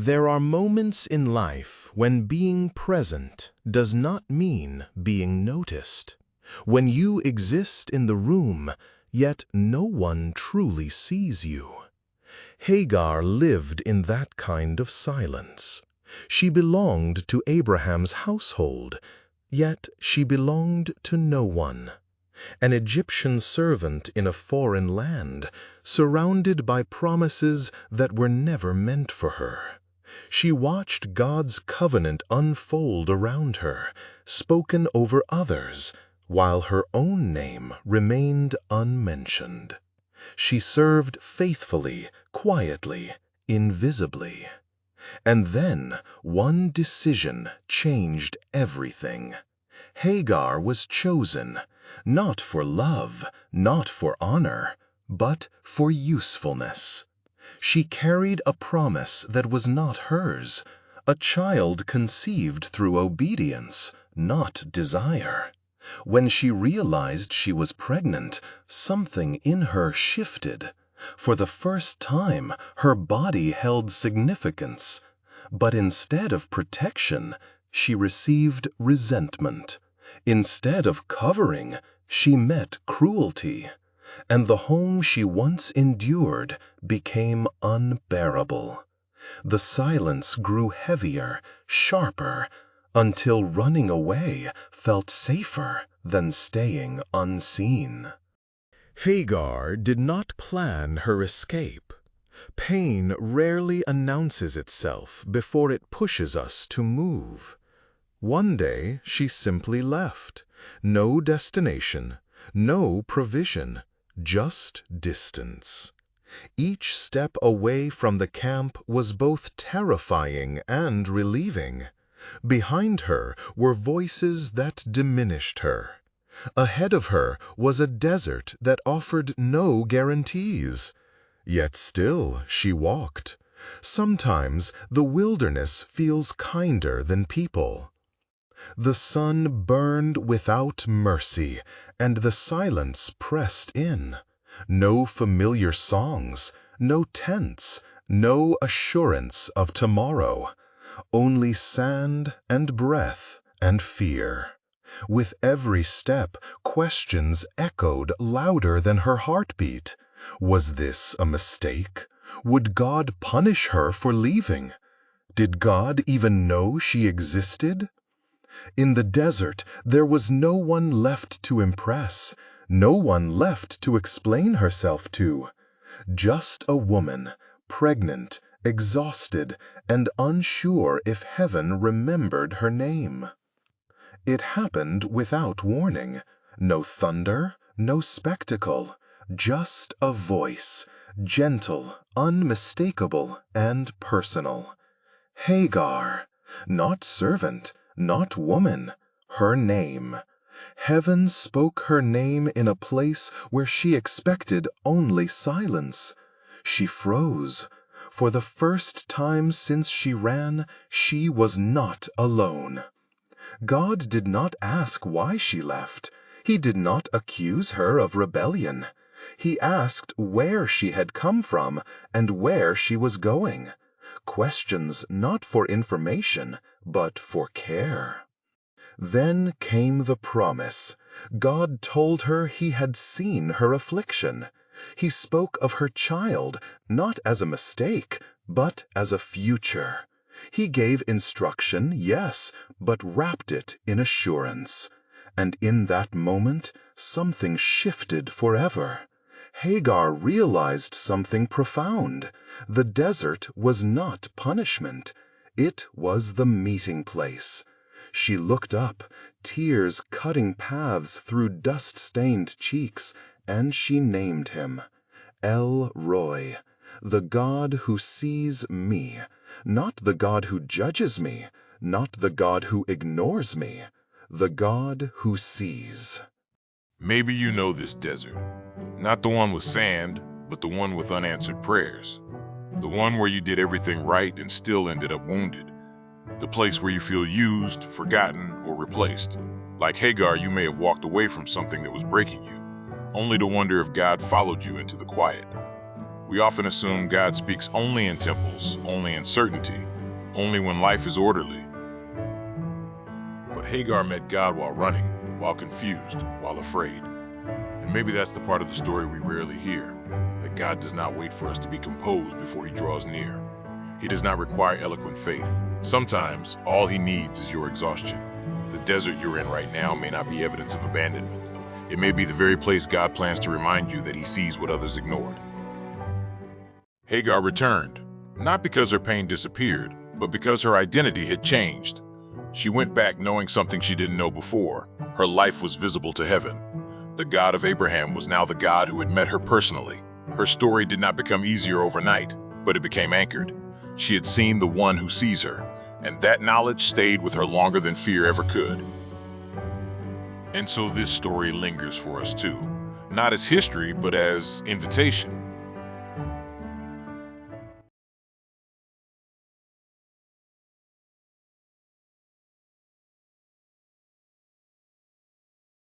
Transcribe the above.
There are moments in life when being present does not mean being noticed. When you exist in the room, yet no one truly sees you. Hagar lived in that kind of silence. She belonged to Abraham's household, yet she belonged to no one. An Egyptian servant in a foreign land, surrounded by promises that were never meant for her. She watched God's covenant unfold around her, spoken over others, while her own name remained unmentioned. She served faithfully, quietly, invisibly. And then one decision changed everything. Hagar was chosen, not for love, not for honor, but for usefulness. She carried a promise that was not hers, a child conceived through obedience, not desire. When she realized she was pregnant, something in her shifted. For the first time, her body held significance. But instead of protection, she received resentment. Instead of covering, she met cruelty. And the home she once endured became unbearable. The silence grew heavier, sharper, until running away felt safer than staying unseen. Hagar did not plan her escape. Pain rarely announces itself before it pushes us to move. One day she simply left. No destination, no provision, just distance. Each step away from the camp was both terrifying and relieving. Behind her were voices that diminished her. Ahead of her was a desert that offered no guarantees. Yet still she walked. Sometimes the wilderness feels kinder than people. The sun burned without mercy, and the silence pressed in. No familiar songs, no tents, no assurance of tomorrow. Only sand and breath and fear. With every step, questions echoed louder than her heartbeat. Was this a mistake? Would God punish her for leaving? Did God even know she existed? In the desert, there was no one left to impress, no one left to explain herself to. Just a woman, pregnant, exhausted, and unsure if heaven remembered her name. It happened without warning. No thunder, no spectacle, just a voice, gentle, unmistakable, and personal. Hagar, not servant, not woman, her name. Heaven spoke her name in a place where she expected only silence. She froze. For the first time since she ran, she was not alone. God did not ask why she left. He did not accuse her of rebellion. He asked where she had come from and where she was going. Questions not for information, but for care. Then came the promise. God told her He had seen her affliction. He spoke of her child, not as a mistake, but as a future. He gave instruction, yes, but wrapped it in assurance. And in that moment, something shifted forever. Hagar realized something profound. The desert was not punishment. It was the meeting place. She looked up, tears cutting paths through dust-stained cheeks, and she named Him, El Roy, the God who sees me, not the God who judges me, not the God who ignores me, the God who sees. Maybe you know this desert. Not the one with sand, but the one with unanswered prayers. The one where you did everything right and still ended up wounded. The place where you feel used, forgotten, or replaced. Like Hagar, you may have walked away from something that was breaking you, only to wonder if God followed you into the quiet. We often assume God speaks only in temples, only in certainty, only when life is orderly. But Hagar met God while running, while confused, while afraid. And maybe that's the part of the story we rarely hear, that God does not wait for us to be composed before he draws near. He does not require eloquent faith. Sometimes, all he needs is your exhaustion. The desert you're in right now may not be evidence of abandonment. It may be the very place God plans to remind you that he sees what others ignored. Hagar returned, not because her pain disappeared, but because her identity had changed. She went back knowing something she didn't know before. Her life was visible to heaven. The God of Abraham was now the God who had met her personally. Her story did not become easier overnight, but it became anchored. She had seen the one who sees her, and that knowledge stayed with her longer than fear ever could. And so this story lingers for us too, not as history, but as invitation.